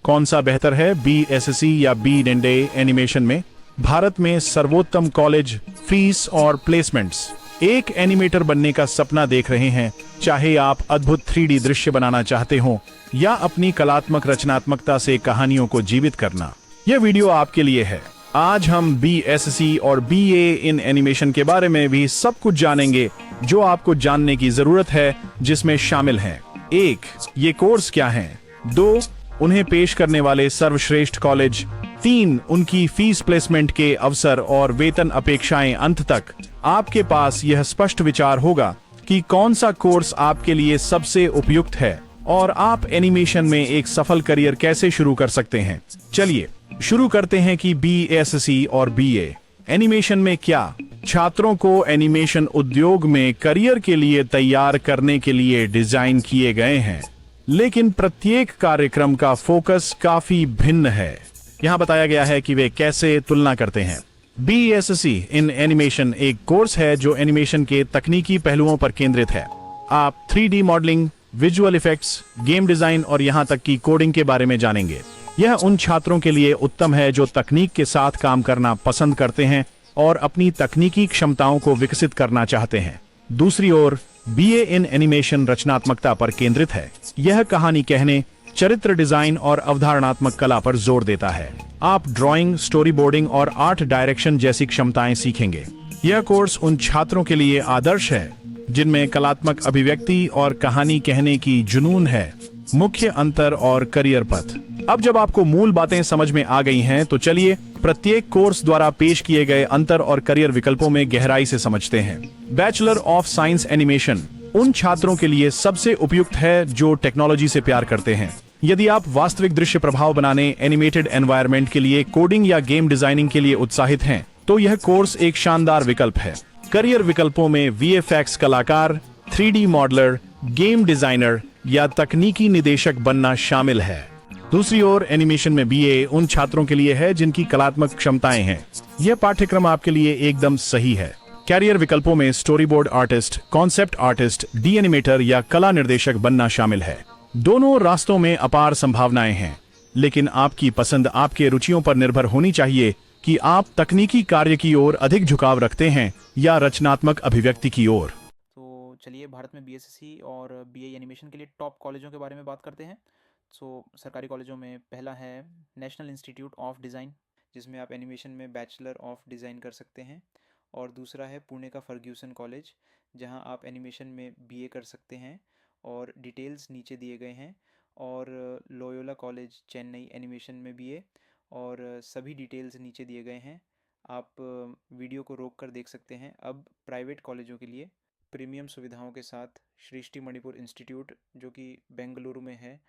कौन सा बेहतर है, BSc या BND एनिमेशन में? भारत में सर्वोत्तम कॉलेज, फीस और प्लेसमेंट्स। एक एनिमेटर बनने का सपना देख रहे हैं, चाहे आप अद्भुत 3D दृश्य बनाना चाहते हो या अपनी कलात्मक रचनात्मकता से कहानियों को जीवित करना, यह वीडियो आपके लिए है। आज हम BSc और BA इन एनिमेशन के बारे में भी सब कुछ जानेंगे जो आपको जानने की जरूरत है, जिसमें शामिल हैं 1. ये कोर्स क्या हैं? 2. उन्हें पेश करने वाले सर्वश्रेष्ठ कॉलेज। 3. उनकी फीस, प्लेसमेंट के अवसर और वेतन अपेक्षाएं। अंत तक आपके पास यह स्पष्ट विचार होगा कि कौन सा कोर्स आपके लिए सबसे उपयुक्त है और आप एनिमेशन में एक सफल करियर कैसे शुरू कर सकते हैं। चलिए शुरू करते हैं कि BSc और BA एनिमेशन में क्या छात्रों को एनिमेशन उद्योग में करियर के लिए तैयार करने के लिए डिजाइन किए गए हैं, लेकिन प्रत्येक कार्यक्रम का फोकस काफी भिन्न है। यहाँ बताया गया है कि वे कैसे तुलना करते हैं। BSc इन एनिमेशन एक कोर्स है जो एनिमेशन के तकनीकी पहलुओं पर केंद्रित है। आप 3D modelling, visual effects, game design और यहाँ तक कि कोडिंग के बारे में जानेंगे। यह उन छात्रों के लिए उत्तम है जो तकनीक के साथ काम करना पसंद करते हैं और अपनी तकनीकी क्षमताओं को विकसित करना चाहते हैं। दूसरी ओर BA इन एनिमेशन रचनात्मकता पर केंद्रित है। यह कहानी कहने, चरित्र डिजाइन और अवधारणात्मक कला पर जोर देता है। आप ड्राइंग, स्टोरी बोर्डिंग और आर्ट डायरेक्शन जैसी क्षमताएं सीखेंगे। यह कोर्स उन छात्रों के लिए आदर्श है जिनमें कलात्मक अभिव्यक्ति और कहानी कहने की जुनून है। मुख्य अंतर और करियर पथ। अब जब आपको मूल बातें समझ में आ गई हैं, तो चलिए प्रत्येक कोर्स द्वारा पेश किए गए अंतर और करियर विकल्पों में गहराई से समझते हैं। बैचलर ऑफ साइंस एनिमेशन उन छात्रों के लिए सबसे उपयुक्त है जो टेक्नोलॉजी से प्यार करते हैं। यदि आप वास्तविक दृश्य प्रभाव बनाने, एनिमेटेड एनवायरनमेंट के लिए, कोडिंग या गेम डिजाइनिंग के लिए उत्साहित हैं, तो यह कोर्स एक शानदार विकल्प है। करियर विकल्पों में VFX कलाकार, 3D मॉडलर, गेम डिजाइनर या तकनीकी निदेशक बनना शामिल है। दूसरी ओर एनिमेशन में BA उन छात्रों के लिए है जिनकी कलात्मक क्षमताएं हैं। यह पाठ्यक्रम आपके लिए एकदम सही है। कैरियर विकल्पों में story board artist, concept artist, D animator या कला निर्देशक बनना शामिल है। दोनों रास्तों में अपार संभावनाएं हैं, लेकिन आपकी पसंद आपके रुचियों पर निर्भर होनी चाहिए कि आप तकनीकी कार्य की ओर अधिक झुकाव रखते हैं या रचनात्मक अभिव्यक्ति की ओर। तो चलिए भारत में BSc और BA एनिमेशन के लिए टॉप कॉलेजों के बारे में बात करते हैं। सरकारी कॉलेजों में पहला है नेशनल इंस्टीट्यूट ऑफ डिज़ाइन, जिसमें आप एनिमेशन में बैचलर ऑफ डिज़ाइन कर सकते हैं। और दूसरा है पुणे का फर्ग्यूसन कॉलेज, जहां आप एनिमेशन में BA कर सकते हैं और डिटेल्स नीचे दिए गए हैं। और लोयोला कॉलेज चेन्नई एनिमेशन में BA, और सभी डिटेल्स नीचे दिए गए हैं। आप वीडियो को रोक कर देख सकते हैं। अब प्राइवेट कॉलेजों के लिए प्रीमियम सुविधाओं के साथ सृष्टि मणिपुर इंस्टीट्यूट, जो कि बेंगलुरु में है,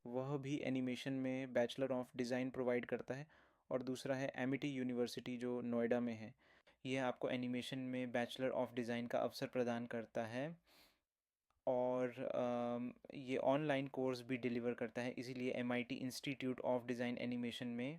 वह भी एनिमेशन में बैचलर ऑफ डिज़ाइन प्रोवाइड करता है। और दूसरा है एमिटी यूनिवर्सिटी, जो नोएडा में है। यह आपको एनिमेशन में बैचलर ऑफ डिज़ाइन का अवसर प्रदान करता है और ये ऑनलाइन कोर्स भी डिलीवर करता है। इसीलिए MIT institute of design animation में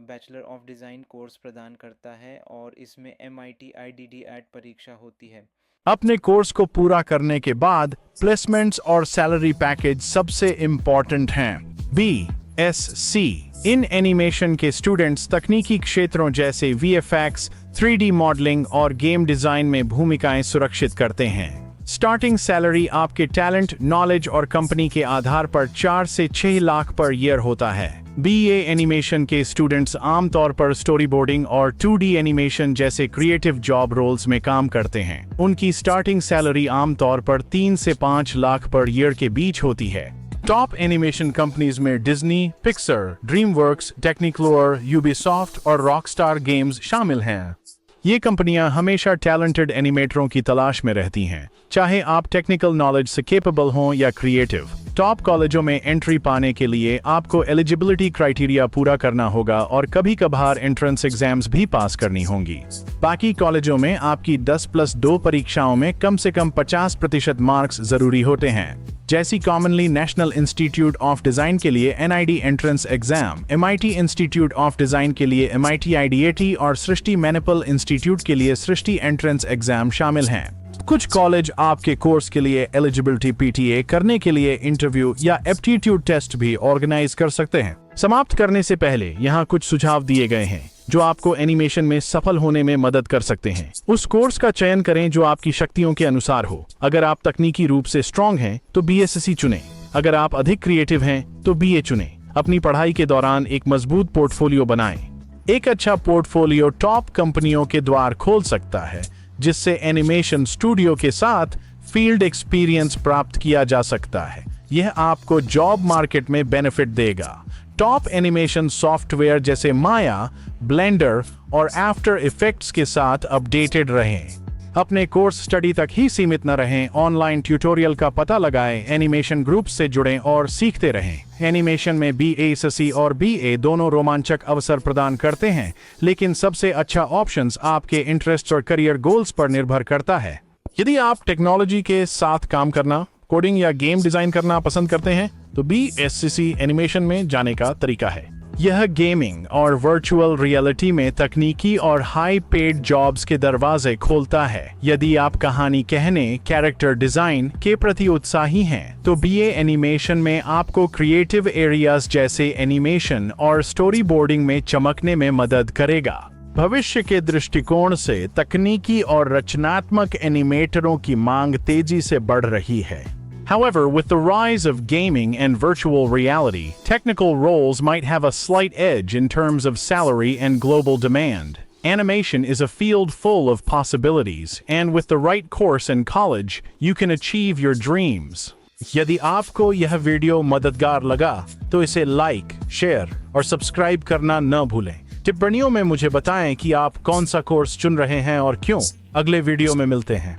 बैचलर ऑफ डिज़ाइन कोर्स प्रदान करता है और इसमें MIT IDD परीक्षा होती है। अपने कोर्स को पूरा करने के बाद प्लेसमेंट्स और सैलरी पैकेज सबसे इम्पोर्टेंट हैं। BSc इन एनिमेशन के स्टूडेंट्स तकनीकी क्षेत्रों जैसे VFX, 3D मॉडलिंग और गेम डिजाइन में भूमिकाएं सुरक्षित करते हैं। स्टार्टिंग सैलरी आपके टैलेंट, नॉलेज और कंपनी के आधार पर 4 से 6 लाख पर ईयर होता है। BA एनिमेशन के स्टूडेंट्स आमतौर पर स्टोरी बोर्डिंग और 2D एनिमेशन जैसे क्रिएटिव जॉब रोल्स में काम करते हैं। उनकी स्टार्टिंग सैलरी आमतौर पर 3 से 5 लाख पर ईयर के बीच होती है। टॉप एनिमेशन कंपनीज में डिज्नी, पिक्सर, ड्रीमवर्क्स, टेक्निक्लोर, यूबीसॉफ्ट और रॉकस्टार गेम्स शामिल हैं। ये कंपनियां हमेशा टैलेंटेड एनिमेटरों की तलाश में रहती हैं, चाहे आप टेक्निकल नॉलेज से कैपेबल हों या क्रिएटिव। टॉप कॉलेजों में एंट्री पाने के लिए आपको एलिजिबिलिटी क्राइटेरिया पूरा करना होगा और कभी कभार एंट्रेंस एग्जाम्स भी पास करनी होंगी। बाकी कॉलेजों में आपकी 10+2 परीक्षाओं में कम से कम 50% मार्क्स जरूरी होते हैं, जैसी commonly national institute of design के लिए NID entrance exam, MIT institute of design के लिए MIT IDAT और सृष्टि मैनिपल इंस्टीट्यूट के लिए सृष्टि एंट्रेंस एग्जाम शामिल हैं। कुछ कॉलेज आपके कोर्स के लिए एलिजिबिलिटी पीटीए करने के लिए इंटरव्यू या एप्टीट्यूड टेस्ट भी ऑर्गेनाइज कर सकते हैं। समाप्त करने से पहले यहाँ कुछ सुझाव दिए गए हैं जो आपको एनिमेशन में सफल होने में मदद कर सकते हैं। उस कोर्स का चयन करें जो आपकी शक्तियों के अनुसार हो। अगर आप तकनीकी रूप से स्ट्रांग हैं तो बीएससी चुनें। अगर आप अधिक क्रिएटिव हैं तो बीए चुनें। अपनी पढ़ाई के दौरान एक मजबूत पोर्टफोलियो बनाएं। एक अच्छा पोर्टफोलियो टॉप कंपनियों के द्वार खोल सकता है, जिससे एनिमेशन स्टूडियो के साथ फील्ड एक्सपीरियंस प्राप्त किया जा सकता है। यह आपको जॉब मार्केट में बेनिफिट देगा। टॉप एनिमेशन सॉफ्टवेयर जैसे माया, ब्लेंडर और आफ्टर इफेक्ट्स के साथ अपडेटेड रहें। अपने कोर्स स्टडी तक ही सीमित न रहें। ऑनलाइन ट्यूटोरियल का पता लगाएं, एनिमेशन ग्रुप से जुड़ें और सीखते रहें। एनिमेशन में बीएससी और बीए दोनों रोमांचक अवसर प्रदान करते हैं, लेकिन सबसे अच्छा ऑप्शंस आपके इंटरेस्ट और करियर गोल्स पर निर्भर करता है। यदि आप टेक्नोलॉजी के साथ काम करना, कोडिंग या गेम डिजाइन करना पसंद करते हैं तो बीएससी एनिमेशन में जाने का तरीका है। यह गेमिंग और वर्चुअल रियलिटी में तकनीकी और हाई पेड जॉब्स के दरवाजे खोलता है। यदि आप कहानी कहने, कैरेक्टर डिजाइन के प्रति उत्साही हैं तो बीए एनिमेशन में आपको क्रिएटिव एरियाज जैसे एनिमेशन और स्टोरी बोर्डिंग में चमकने में मदद करेगा। भविष्य के दृष्टिकोण से तकनीकी और रचनात्मक एनिमेटरों की मांग तेजी से बढ़ रही है। However, with the rise of gaming and virtual reality, technical roles might have a slight edge in terms of salary and global demand. Animation is a field full of possibilities, and with the right course in college, you can achieve your dreams. यदि आपको यह video मददगार लगा तो इसे like, share और subscribe करना न भूलें। टिप्पणियों में मुझे बताएं कि आप कौन सा कोर्स चुन रहे हैं और क्यों। अगले वीडियो में मिलते हैं।